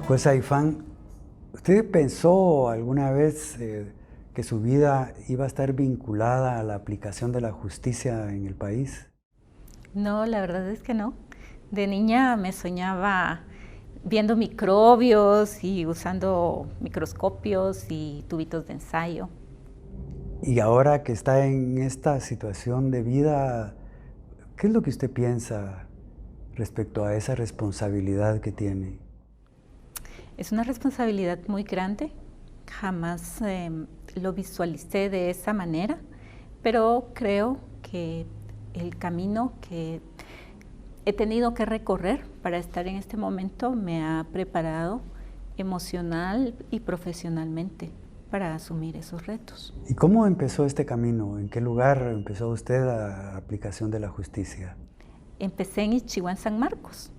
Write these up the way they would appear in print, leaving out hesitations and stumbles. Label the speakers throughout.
Speaker 1: Jueza Ifán, ¿usted pensó alguna vez que su vida iba a estar vinculada a la aplicación de la justicia en el país?
Speaker 2: No, la verdad es que no. De niña me soñaba viendo microbios y usando microscopios y tubitos de ensayo.
Speaker 1: Y ahora que está en esta situación de vida, ¿qué es lo que usted piensa respecto a esa responsabilidad que tiene?
Speaker 2: Es una responsabilidad muy grande. Jamás lo visualicé de esa manera, pero creo que el camino que he tenido que recorrer para estar en este momento me ha preparado emocional y profesionalmente para asumir esos retos.
Speaker 1: ¿Y cómo empezó este camino? ¿En qué lugar empezó usted la aplicación de la justicia?
Speaker 2: Empecé en Ichihuán, San Marcos,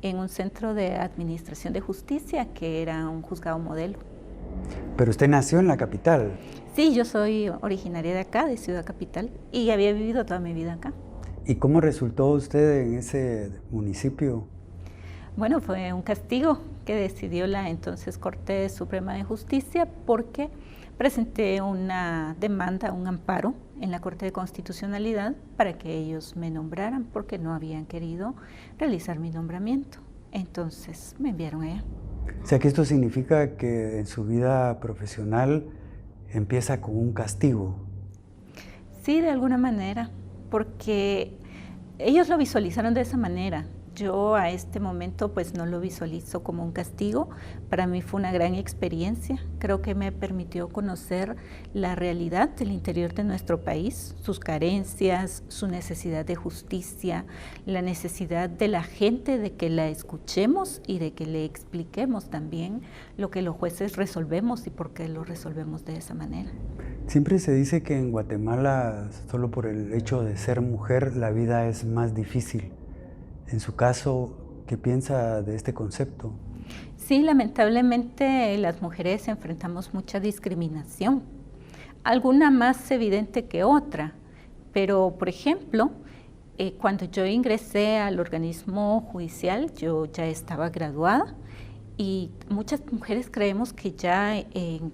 Speaker 2: en un centro de administración de justicia que era un juzgado modelo.
Speaker 1: Pero usted nació en la capital.
Speaker 2: Sí, yo soy originaria de acá, de Ciudad Capital, y había vivido toda mi vida acá.
Speaker 1: ¿Y cómo resultó usted en ese municipio?
Speaker 2: Bueno, fue un castigo que decidió la entonces Corte Suprema de Justicia porque presenté una demanda, un amparo en la Corte de Constitucionalidad para que ellos me nombraran porque no habían querido realizar mi nombramiento. Entonces me enviaron allá.
Speaker 1: O sea que esto significa que en su vida profesional empieza con un castigo.
Speaker 2: Sí, de alguna manera, porque ellos lo visualizaron de esa manera. Yo a este momento pues no lo visualizo como un castigo. Para mí fue una gran experiencia. Creo que me permitió conocer la realidad del interior de nuestro país, sus carencias, su necesidad de justicia, la necesidad de la gente de que la escuchemos y de que le expliquemos también lo que los jueces resolvemos y por qué lo resolvemos de esa manera.
Speaker 1: Siempre se dice que en Guatemala, solo por el hecho de ser mujer, la vida es más difícil. En su caso, ¿qué piensa de este concepto?
Speaker 2: Sí, lamentablemente las mujeres enfrentamos mucha discriminación, alguna más evidente que otra, pero por ejemplo, cuando yo ingresé al organismo judicial, yo ya estaba graduada y muchas mujeres creemos que ya en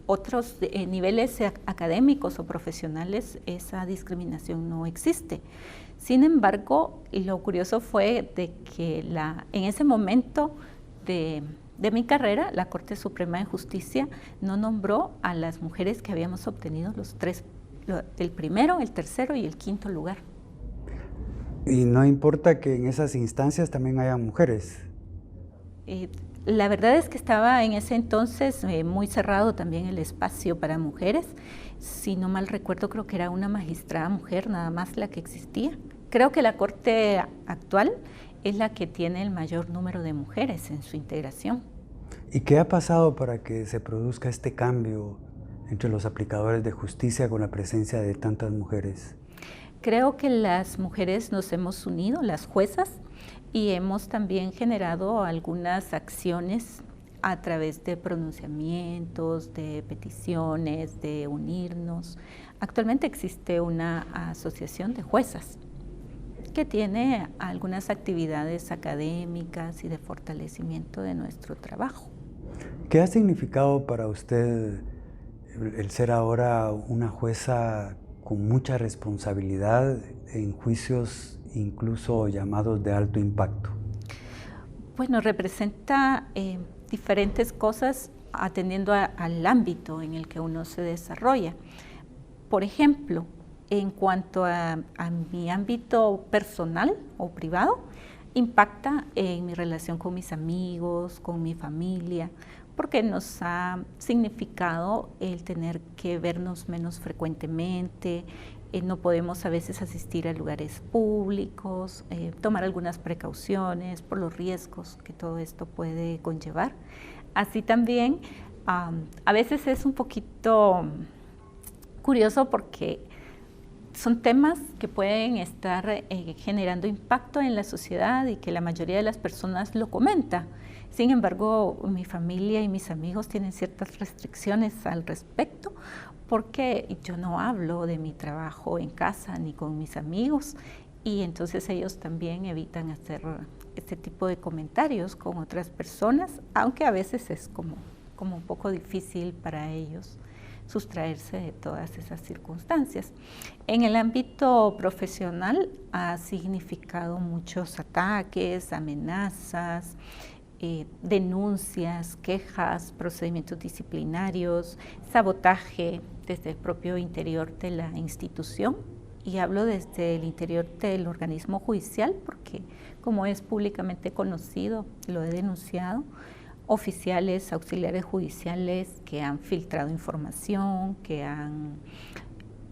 Speaker 2: otros niveles académicos o profesionales esa discriminación no existe. Sin embargo, lo curioso fue de que en ese momento de mi carrera, la Corte Suprema de Justicia no nombró a las mujeres que habíamos obtenido el primero, el tercero y el quinto lugar.
Speaker 1: Y no importa que en esas instancias también haya mujeres.
Speaker 2: La verdad es que estaba en ese entonces muy cerrado también el espacio para mujeres. Si no mal recuerdo, creo que era una magistrada mujer, nada más la que existía. Creo que la Corte actual es la que tiene el mayor número de mujeres en su integración.
Speaker 1: ¿Y qué ha pasado para que se produzca este cambio entre los aplicadores de justicia con la presencia de tantas mujeres?
Speaker 2: Creo que las mujeres nos hemos unido, las juezas, y hemos también generado algunas acciones a través de pronunciamientos, de peticiones, de unirnos. Actualmente existe una asociación de juezas que tiene algunas actividades académicas y de fortalecimiento de nuestro trabajo.
Speaker 1: ¿Qué ha significado para usted el ser ahora una jueza con mucha responsabilidad en juicios incluso llamados de alto impacto?
Speaker 2: Bueno, representa diferentes cosas atendiendo al ámbito en el que uno se desarrolla. Por ejemplo, en cuanto a mi ámbito personal o privado, impacta en mi relación con mis amigos, con mi familia, porque nos ha significado el tener que vernos menos frecuentemente, no podemos a veces asistir a lugares públicos, tomar algunas precauciones por los riesgos que todo esto puede conllevar. Así también, a veces es un poquito curioso porque son temas que pueden estar generando impacto en la sociedad y que la mayoría de las personas lo comenta. Sin embargo, mi familia y mis amigos tienen ciertas restricciones al respecto porque yo no hablo de mi trabajo en casa ni con mis amigos y entonces ellos también evitan hacer este tipo de comentarios con otras personas, aunque a veces es como un poco difícil para ellos sustraerse de todas esas circunstancias. En el ámbito profesional ha significado muchos ataques, amenazas, denuncias, quejas, procedimientos disciplinarios, sabotaje desde el propio interior de la institución. Y hablo desde el interior del organismo judicial porque, como es públicamente conocido, lo he denunciado, oficiales, auxiliares judiciales que han filtrado información, que han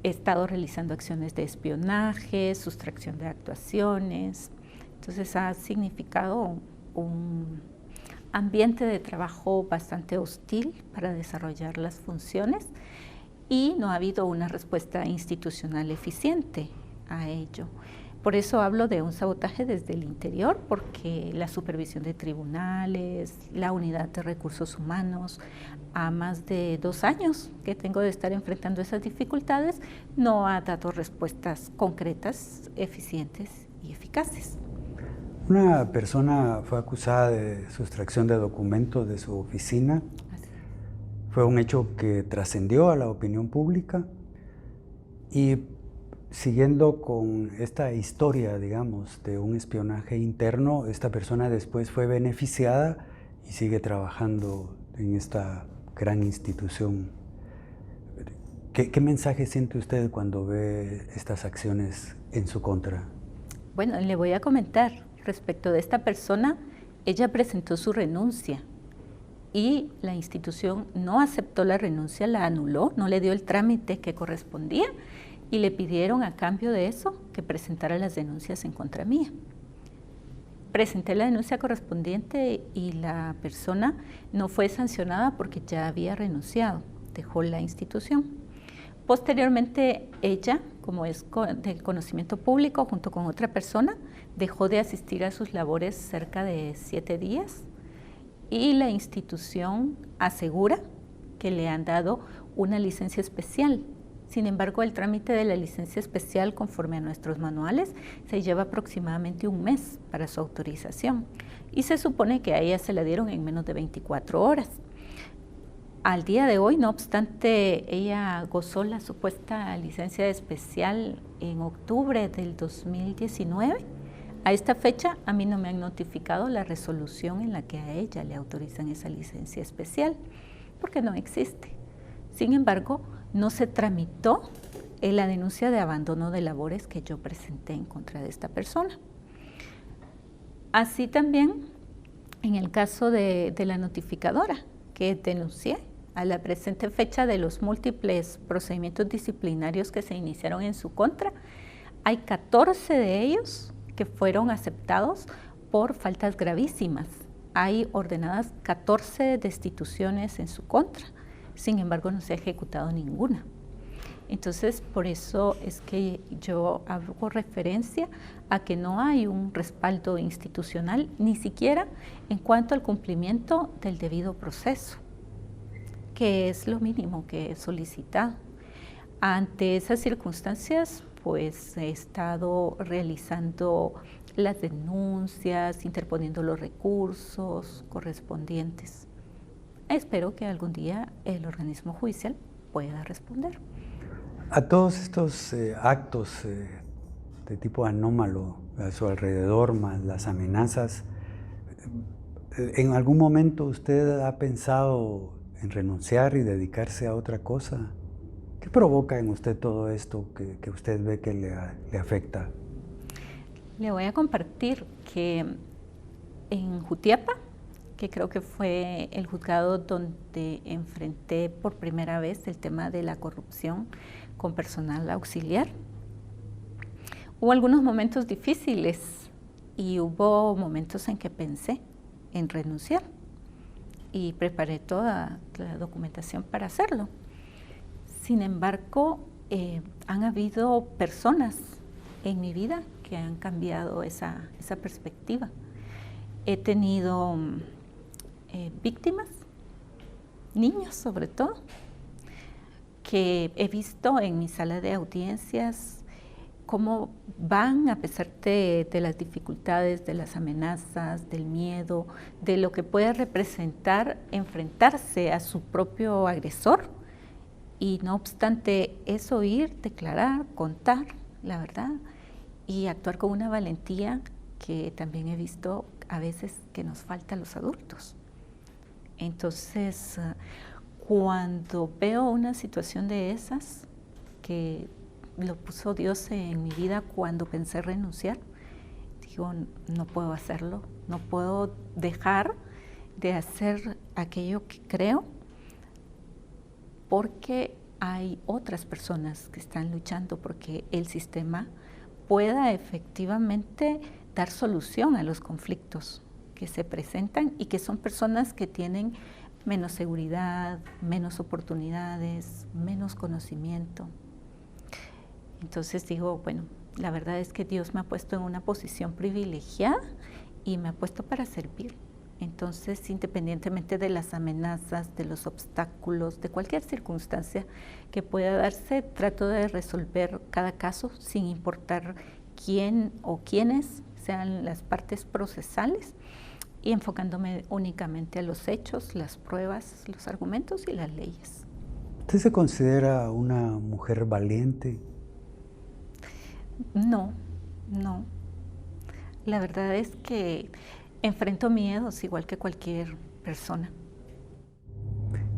Speaker 2: estado realizando acciones de espionaje, sustracción de actuaciones. Entonces ha significado un ambiente de trabajo bastante hostil para desarrollar las funciones y no ha habido una respuesta institucional eficiente a ello. Por eso hablo de un sabotaje desde el interior, porque la supervisión de tribunales, la unidad de recursos humanos, a más de 2 años que tengo de estar enfrentando esas dificultades, no ha dado respuestas concretas, eficientes y eficaces.
Speaker 1: Una persona fue acusada de sustracción de documentos de su oficina. Fue un hecho que trascendió a la opinión pública y siguiendo con esta historia, digamos, de un espionaje interno, esta persona después fue beneficiada y sigue trabajando en esta gran institución. ¿Qué mensaje siente usted cuando ve estas acciones en su contra?
Speaker 2: Bueno, le voy a comentar respecto de esta persona. Ella presentó su renuncia y la institución no aceptó la renuncia, la anuló, no le dio el trámite que correspondía y le pidieron a cambio de eso que presentara las denuncias en contra mía. Presenté la denuncia correspondiente y la persona no fue sancionada porque ya había renunciado, dejó la institución. Posteriormente ella, como es de conocimiento público, junto con otra persona, dejó de asistir a sus labores cerca de 7 días y la institución asegura que le han dado una licencia especial. Sin embargo, el trámite de la licencia especial, conforme a nuestros manuales, se lleva aproximadamente 1 mes para su autorización y se supone que a ella se la dieron en menos de 24 horas. Al día de hoy, no obstante, ella gozó la supuesta licencia especial en octubre del 2019. A esta fecha, a mí no me han notificado la resolución en la que a ella le autorizan esa licencia especial, porque no existe. Sin embargo, no se tramitó la denuncia de abandono de labores que yo presenté en contra de esta persona. Así también, en el caso de la notificadora, que denuncié a la presente fecha de los múltiples procedimientos disciplinarios que se iniciaron en su contra, hay 14 de ellos que fueron aceptados por faltas gravísimas. Hay ordenadas 14 destituciones en su contra. Sin embargo, no se ha ejecutado ninguna. Entonces, por eso es que yo hago referencia a que no hay un respaldo institucional, ni siquiera en cuanto al cumplimiento del debido proceso, que es lo mínimo que he solicitado. Ante esas circunstancias, pues he estado realizando las denuncias, interponiendo los recursos correspondientes. Espero que algún día el organismo judicial pueda responder.
Speaker 1: A todos estos actos de tipo anómalo a su alrededor, más las amenazas, ¿en algún momento usted ha pensado en renunciar y dedicarse a otra cosa? ¿Qué provoca en usted todo esto que usted ve que le afecta?
Speaker 2: Le voy a compartir que en Jutiapa, que creo que fue el juzgado donde enfrenté por primera vez el tema de la corrupción con personal auxiliar, hubo algunos momentos difíciles y hubo momentos en que pensé en renunciar y preparé toda la documentación para hacerlo. Sin embargo, han habido personas en mi vida que han cambiado esa perspectiva. He tenido víctimas, niños sobre todo, que he visto en mi sala de audiencias cómo van, a pesar de las dificultades, de las amenazas, del miedo, de lo que puede representar enfrentarse a su propio agresor, y no obstante eso ir, declarar, contar la verdad y actuar con una valentía que también he visto a veces que nos falta a los adultos. Entonces, cuando veo una situación de esas, que lo puso Dios en mi vida cuando pensé renunciar, digo, no puedo hacerlo, no puedo dejar de hacer aquello que creo, porque hay otras personas que están luchando porque el sistema pueda efectivamente dar solución a los conflictos que se presentan y que son personas que tienen menos seguridad, menos oportunidades, menos conocimiento. Entonces digo, bueno, la verdad es que Dios me ha puesto en una posición privilegiada y me ha puesto para servir. Entonces, independientemente de las amenazas, de los obstáculos, de cualquier circunstancia que pueda darse, trato de resolver cada caso sin importar quién o quiénes sean las partes procesales y enfocándome únicamente a los hechos, las pruebas, los argumentos y las leyes.
Speaker 1: ¿Usted se considera una mujer valiente?
Speaker 2: No. La verdad es que enfrento miedos igual que cualquier persona.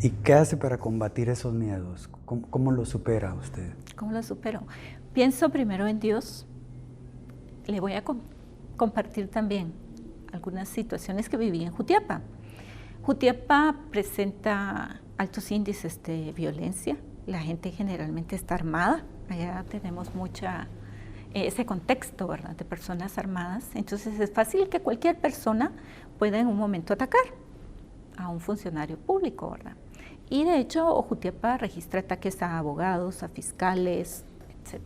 Speaker 1: ¿Y qué hace para combatir esos miedos? ¿Cómo lo supera usted?
Speaker 2: ¿Cómo lo supero? Pienso primero en Dios. Le voy a compartir también algunas situaciones que viví en Jutiapa. Jutiapa presenta altos índices de violencia. La gente generalmente está armada. Allá tenemos ese contexto, ¿verdad?, de personas armadas. Entonces es fácil que cualquier persona pueda en un momento atacar a un funcionario público, ¿verdad? Y de hecho Jutiapa registra ataques a abogados, a fiscales, etc.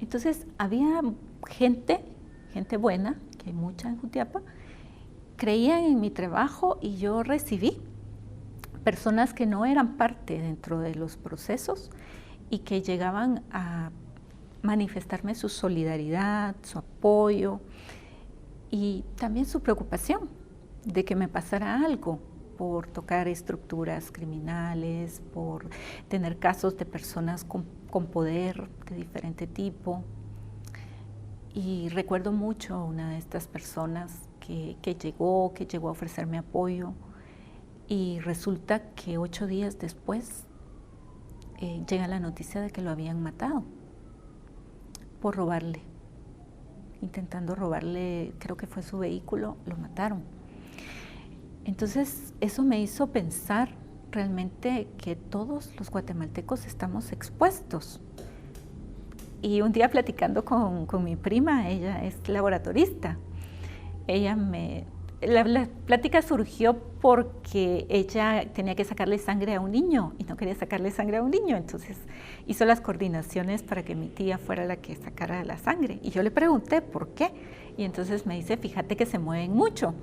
Speaker 2: Entonces había gente buena, que hay mucha en Jutiapa, creían en mi trabajo y yo recibí personas que no eran parte dentro de los procesos y que llegaban a manifestarme su solidaridad, su apoyo y también su preocupación de que me pasara algo por tocar estructuras criminales, por tener casos de personas con poder de diferente tipo. Y recuerdo mucho a una de estas personas que llegó a ofrecerme apoyo y resulta que 8 días después llega la noticia de que lo habían matado por robarle, intentando robarle, creo que fue su vehículo, lo mataron. Entonces eso me hizo pensar realmente que todos los guatemaltecos estamos expuestos. Y un día platicando con mi prima, ella es laboratorista, la plática surgió porque ella tenía que sacarle sangre a un niño y no quería sacarle sangre a un niño, entonces hizo las coordinaciones para que mi tía fuera la que sacara la sangre. Y yo le pregunté por qué, y entonces me dice, fíjate que se mueven mucho.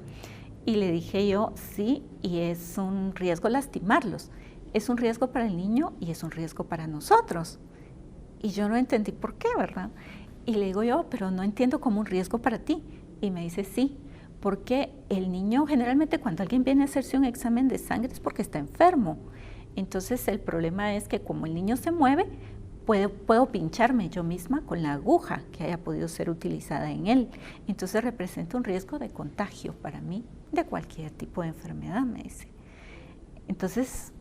Speaker 2: Y le dije yo, sí, y es un riesgo lastimarlos, es un riesgo para el niño y es un riesgo para nosotros. Y yo no entendí por qué, ¿verdad? Y le digo yo, pero no entiendo como un riesgo para ti. Y me dice, sí, porque el niño generalmente cuando alguien viene a hacerse un examen de sangre es porque está enfermo. Entonces el problema es que como el niño se mueve, puedo pincharme yo misma con la aguja que haya podido ser utilizada en él. Entonces representa un riesgo de contagio para mí de cualquier tipo de enfermedad, me dice. Entonces,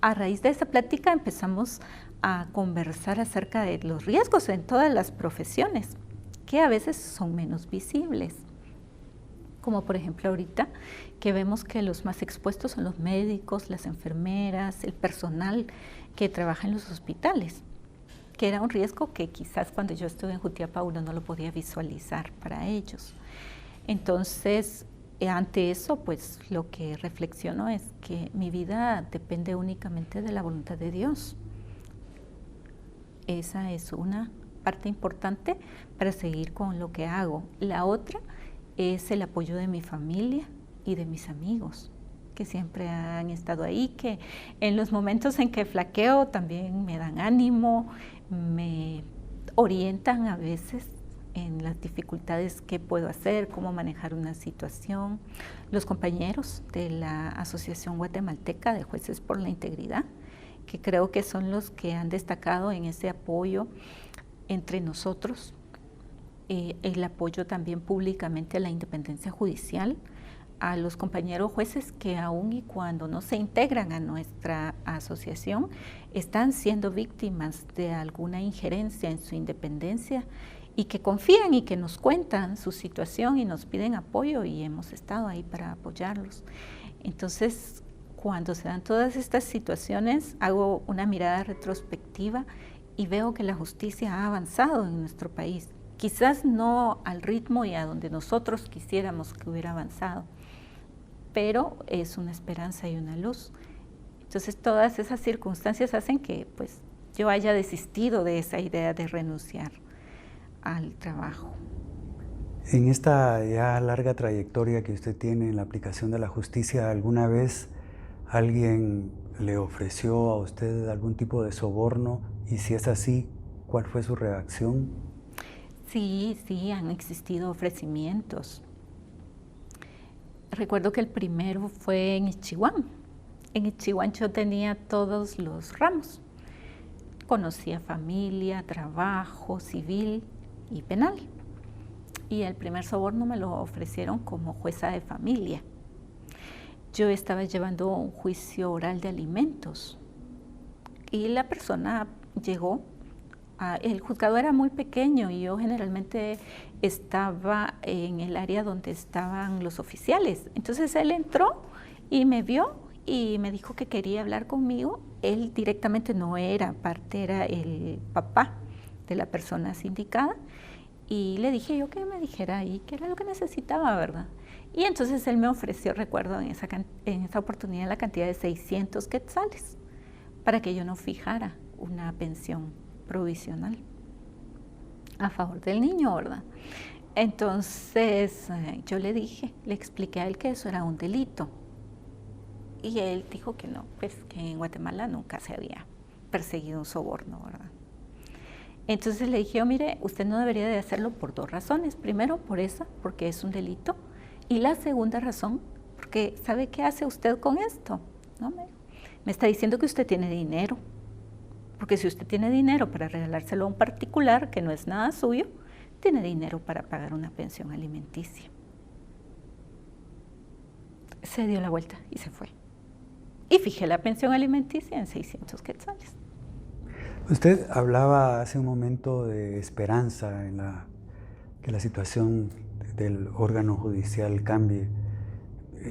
Speaker 2: a raíz de esa plática empezamos a conversar acerca de los riesgos en todas las profesiones, que a veces son menos visibles. Como por ejemplo ahorita, que vemos que los más expuestos son los médicos, las enfermeras, el personal que trabaja en los hospitales, que era un riesgo que quizás cuando yo estuve en Jutiapa uno no lo podía visualizar para ellos. Entonces, ante eso, pues lo que reflexiono es que mi vida depende únicamente de la voluntad de Dios. Esa es una parte importante para seguir con lo que hago. La otra es el apoyo de mi familia y de mis amigos, que siempre han estado ahí, que en los momentos en que flaqueo también me dan ánimo, me orientan a veces en las dificultades que puedo hacer, cómo manejar una situación. Los compañeros de la Asociación Guatemalteca de Jueces por la Integridad, que creo que son los que han destacado en ese apoyo entre nosotros, el apoyo también públicamente a la independencia judicial, a los compañeros jueces que aún y cuando no se integran a nuestra asociación, están siendo víctimas de alguna injerencia en su independencia y que confían y que nos cuentan su situación y nos piden apoyo y hemos estado ahí para apoyarlos. Entonces, cuando se dan todas estas situaciones, hago una mirada retrospectiva y veo que la justicia ha avanzado en nuestro país. Quizás no al ritmo y a donde nosotros quisiéramos que hubiera avanzado, pero es una esperanza y una luz. Entonces todas esas circunstancias hacen que pues, yo haya desistido de esa idea de renunciar al trabajo.
Speaker 1: En esta ya larga trayectoria que usted tiene en la aplicación de la justicia, ¿alguna vez alguien le ofreció a usted algún tipo de soborno? Y si es así, ¿cuál fue su reacción?
Speaker 2: Sí, han existido ofrecimientos. Recuerdo que el primero fue en Ichihuán. En Ichihuán yo tenía todos los ramos. Conocía familia, trabajo, civil y penal. Y el primer soborno me lo ofrecieron como jueza de familia. Yo estaba llevando un juicio oral de alimentos y la persona llegó. El juzgado era muy pequeño y yo generalmente estaba en el área donde estaban los oficiales. Entonces él entró y me vio y me dijo que quería hablar conmigo. Él directamente no era parte, era el papá de la persona sindicada. Y le dije yo que me dijera ahí qué era lo que necesitaba, ¿verdad? Y entonces él me ofreció, recuerdo en esa oportunidad, la cantidad de 600 quetzales para que yo no fijara una pensión provisional a favor del niño, ¿verdad? Entonces yo le expliqué a él que eso era un delito. Y él dijo que no, pues que en Guatemala nunca se había perseguido un soborno, ¿verdad? Entonces le dije, mire, usted no debería de hacerlo por dos razones. Primero, porque es un delito. Y la segunda razón, porque ¿sabe qué hace usted con esto? ¿No? Me está diciendo que usted tiene dinero. Porque si usted tiene dinero para regalárselo a un particular, que no es nada suyo, tiene dinero para pagar una pensión alimenticia. Se dio la vuelta y se fue. Y fijé la pensión alimenticia en 600 quetzales.
Speaker 1: Usted hablaba hace un momento de esperanza en que la situación del órgano judicial cambie.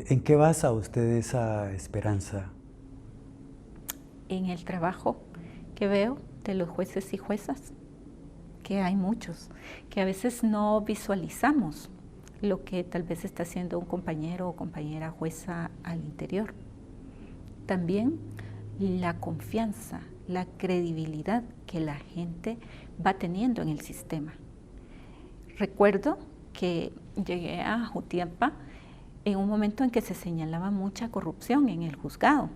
Speaker 1: ¿En qué basa usted esa esperanza?
Speaker 2: En el trabajo que veo de los jueces y juezas, que hay muchos, que a veces no visualizamos lo que tal vez está haciendo un compañero o compañera jueza al interior. También la confianza, la credibilidad que la gente va teniendo en el sistema. Recuerdo que llegué a Jutiapa en un momento en que se señalaba mucha corrupción en el juzgado.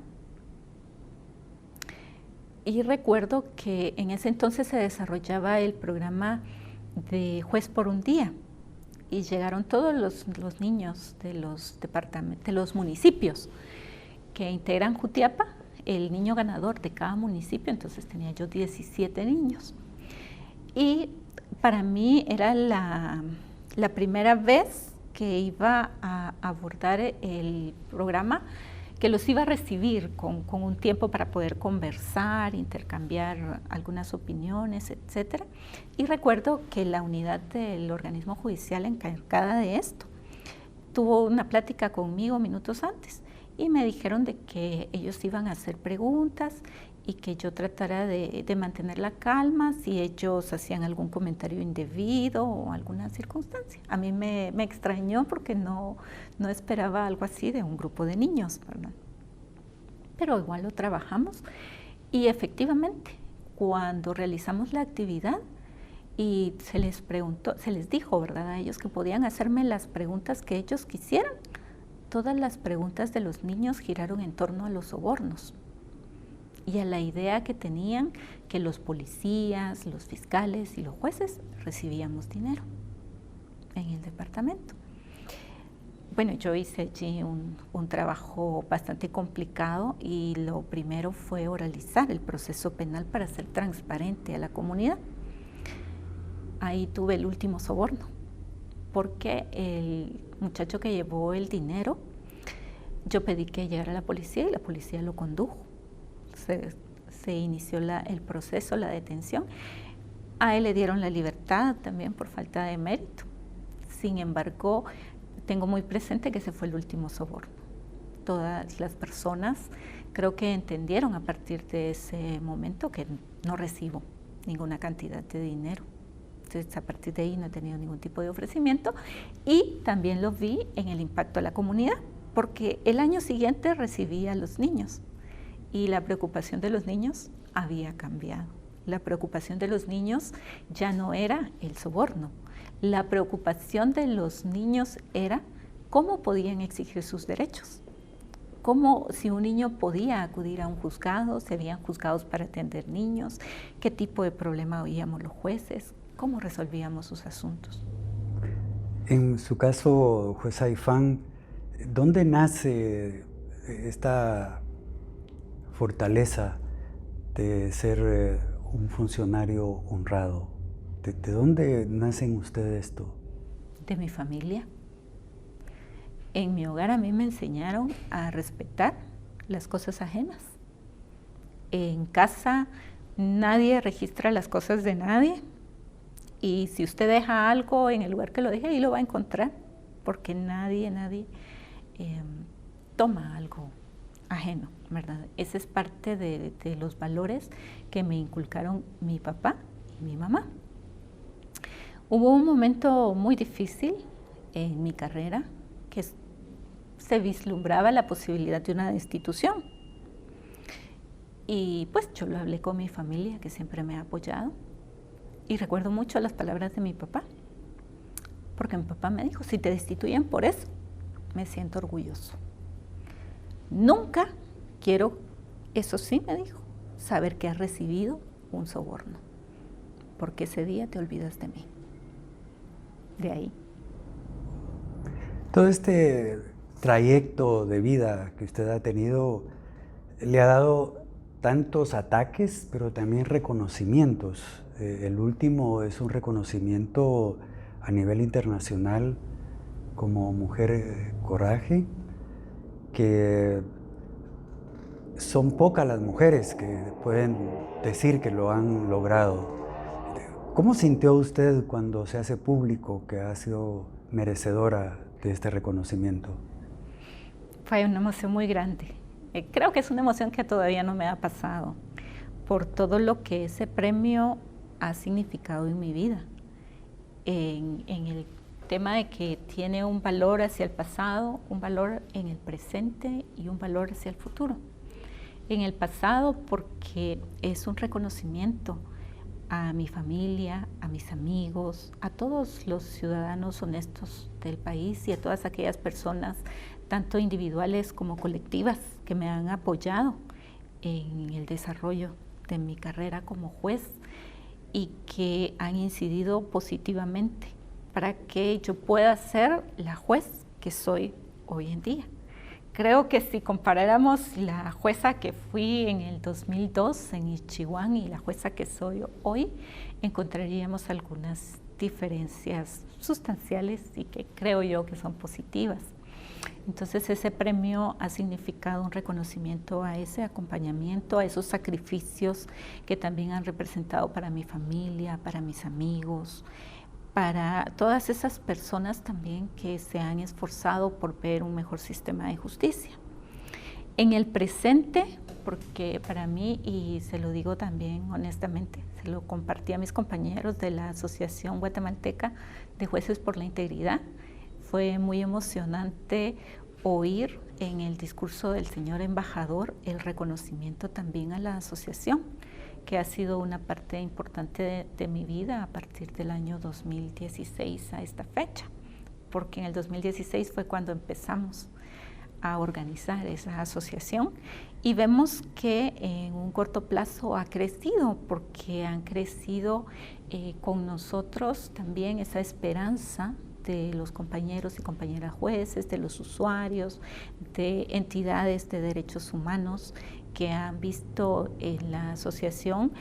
Speaker 2: Y recuerdo que en ese entonces se desarrollaba el programa de Juez por un Día y llegaron todos los niños de los departamentos, de los municipios que integran Jutiapa, el niño ganador de cada municipio, entonces tenía yo 17 niños. Y para mí era la primera vez que iba a abordar el programa, que los iba a recibir con un tiempo para poder conversar, intercambiar algunas opiniones, etc. Y recuerdo que la unidad del organismo judicial encargada de esto tuvo una plática conmigo minutos antes y me dijeron de que ellos iban a hacer preguntas y que yo tratara de mantener la calma si ellos hacían algún comentario indebido o alguna circunstancia. A mí me extrañó porque no esperaba algo así de un grupo de niños, ¿verdad? Pero igual lo trabajamos y efectivamente cuando realizamos la actividad y se les dijo, ¿verdad?, a ellos que podían hacerme las preguntas que ellos quisieran. Todas las preguntas de los niños giraron en torno a los sobornos. y a la idea que tenían que los policías, los fiscales y los jueces recibíamos dinero en el departamento. Bueno, yo hice allí un trabajo bastante complicado y lo primero fue oralizar el proceso penal para ser transparente a la comunidad. Ahí tuve el último soborno, porque el muchacho que llevó el dinero, yo pedí que llegara la policía y la policía lo condujo. Se inició el proceso, la detención. A él le dieron la libertad también por falta de mérito. Sin embargo, tengo muy presente que ese fue el último soborno. Todas las personas creo que entendieron a partir de ese momento que no recibo ninguna cantidad de dinero. Entonces, a partir de ahí no he tenido ningún tipo de ofrecimiento y también lo vi en el impacto a la comunidad, porque el año siguiente recibí a los niños y la preocupación de los niños había cambiado. La preocupación de los niños ya no era el soborno. La preocupación de los niños era cómo podían exigir sus derechos. Cómo, si un niño podía acudir a un juzgado, si habían juzgados para atender niños, qué tipo de problema oíamos los jueces, cómo resolvíamos sus asuntos.
Speaker 1: En su caso, jueza Ifán, ¿dónde nace esta fortaleza de ser un funcionario honrado? ¿De dónde nace en usted esto?
Speaker 2: De mi familia. En mi hogar a mí me enseñaron a respetar las cosas ajenas. En casa nadie registra las cosas de nadie y si usted deja algo en el lugar que lo deje, ahí lo va a encontrar, porque nadie toma algo ajeno, ¿verdad? Ese es parte de los valores que me inculcaron mi papá y mi mamá. Hubo un momento muy difícil en mi carrera que se vislumbraba la posibilidad de una destitución. Y pues yo lo hablé con mi familia, que siempre me ha apoyado. Y recuerdo mucho las palabras de mi papá, porque mi papá me dijo, si te destituyen por eso, me siento orgulloso. Nunca quiero, eso sí me dijo, saber que has recibido un soborno, porque ese día te olvidas de mí. De ahí.
Speaker 1: Todo este trayecto de vida que usted ha tenido le ha dado tantos ataques, pero también reconocimientos. El último es un reconocimiento a nivel internacional como mujer coraje, que son pocas las mujeres que pueden decir que lo han logrado. ¿Cómo sintió usted cuando se hace público que ha sido merecedora de este reconocimiento?
Speaker 2: Fue una emoción muy grande. Creo que es una emoción que todavía no me ha pasado por todo lo que ese premio ha significado en mi vida. En el tema de que tiene un valor hacia el pasado, un valor en el presente y un valor hacia el futuro. En el pasado porque es un reconocimiento a mi familia, a mis amigos, a todos los ciudadanos honestos del país y a todas aquellas personas, tanto individuales como colectivas, que me han apoyado en el desarrollo de mi carrera como juez y que han incidido positivamente para que yo pueda ser la juez que soy hoy en día. Creo que si comparáramos la jueza que fui en el 2002 en Ichihuán y la jueza que soy hoy, encontraríamos algunas diferencias sustanciales y que creo yo que son positivas. Entonces ese premio ha significado un reconocimiento a ese acompañamiento, a esos sacrificios que también han representado para mi familia, para mis amigos, para todas esas personas también que se han esforzado por ver un mejor sistema de justicia. En el presente, porque para mí, y se lo digo también honestamente, se lo compartí a mis compañeros de la Asociación Guatemalteca de Jueces por la Integridad, fue muy emocionante oír en el discurso del señor embajador el reconocimiento también a la asociación, que ha sido una parte importante de mi vida a partir del año 2016 a esta fecha, porque en el 2016 fue cuando empezamos a organizar esa asociación y vemos que en un corto plazo ha crecido porque han crecido con nosotros también esa esperanza de los compañeros y compañeras jueces, de los usuarios, de entidades de derechos humanos que han visto en la asociación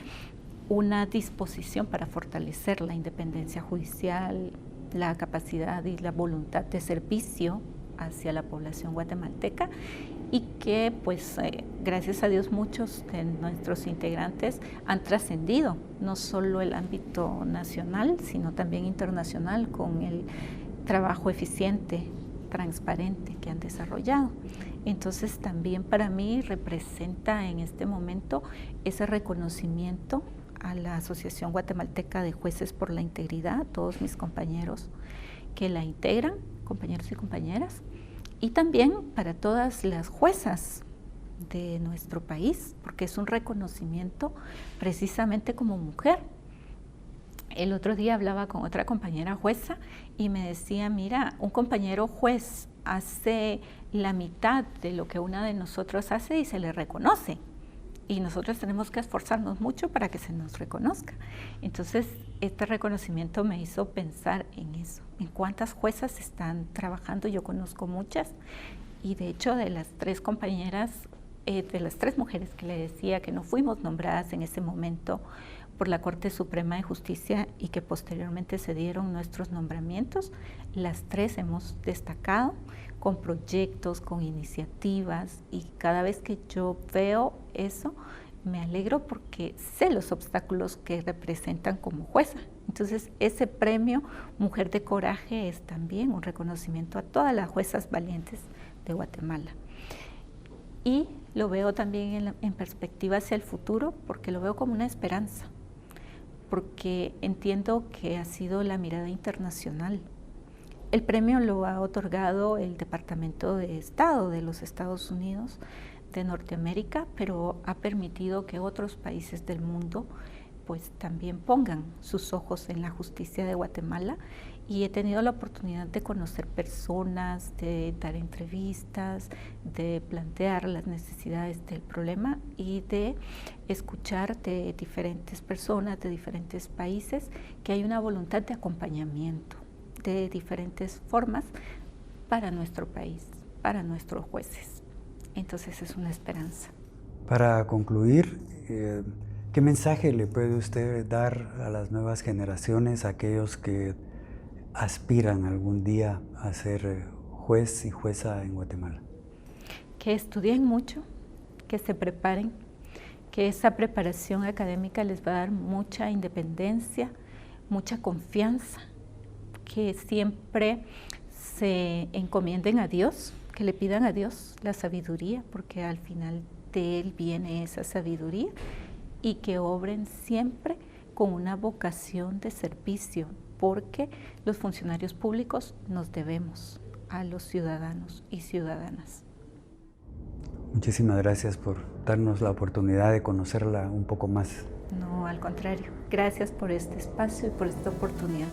Speaker 2: una disposición para fortalecer la independencia judicial, la capacidad y la voluntad de servicio hacia la población guatemalteca y que pues gracias a Dios muchos de nuestros integrantes han trascendido no solo el ámbito nacional sino también internacional con el trabajo eficiente, transparente que han desarrollado. Entonces también para mí representa en este momento ese reconocimiento a la Asociación Guatemalteca de Jueces por la Integridad, todos mis compañeros que la integran, compañeros y compañeras, y también para todas las juezas de nuestro país, porque es un reconocimiento precisamente como mujer. El otro día hablaba con otra compañera jueza y me decía, mira, un compañero juez hace la mitad de lo que una de nosotros hace y se le reconoce. Y nosotros tenemos que esforzarnos mucho para que se nos reconozca. Entonces, este reconocimiento me hizo pensar en eso, en cuántas juezas están trabajando. Yo conozco muchas y de hecho de las 3 compañeras, de las 3 mujeres que le decía que no fuimos nombradas en ese momento por la Corte Suprema de Justicia y que posteriormente se dieron nuestros nombramientos, las 3 hemos destacado con proyectos, con iniciativas y cada vez que yo veo eso me alegro porque sé los obstáculos que representan como jueza. Entonces ese premio Mujer de Coraje es también un reconocimiento a todas las juezas valientes de Guatemala. Y lo veo también en perspectiva hacia el futuro porque lo veo como una esperanza, porque entiendo que ha sido la mirada internacional. El premio lo ha otorgado el Departamento de Estado de los Estados Unidos de Norteamérica, pero ha permitido que otros países del mundo pues también pongan sus ojos en la justicia de Guatemala y he tenido la oportunidad de conocer personas, de dar entrevistas, de plantear las necesidades del problema y de escuchar de diferentes personas, de diferentes países, que hay una voluntad de acompañamiento de diferentes formas para nuestro país, para nuestros jueces. Entonces es una esperanza.
Speaker 1: Para concluir, ¿qué mensaje le puede usted dar a las nuevas generaciones, a aquellos que aspiran algún día a ser juez y jueza en Guatemala?
Speaker 2: Que estudien mucho, que se preparen, que esa preparación académica les va a dar mucha independencia, mucha confianza, que siempre se encomienden a Dios, que le pidan a Dios la sabiduría, porque al final de Él viene esa sabiduría, y que obren siempre con una vocación de servicio, porque los funcionarios públicos nos debemos a los ciudadanos y ciudadanas.
Speaker 1: Muchísimas gracias por darnos la oportunidad de conocerla un poco más.
Speaker 2: No, al contrario. Gracias por este espacio y por esta oportunidad.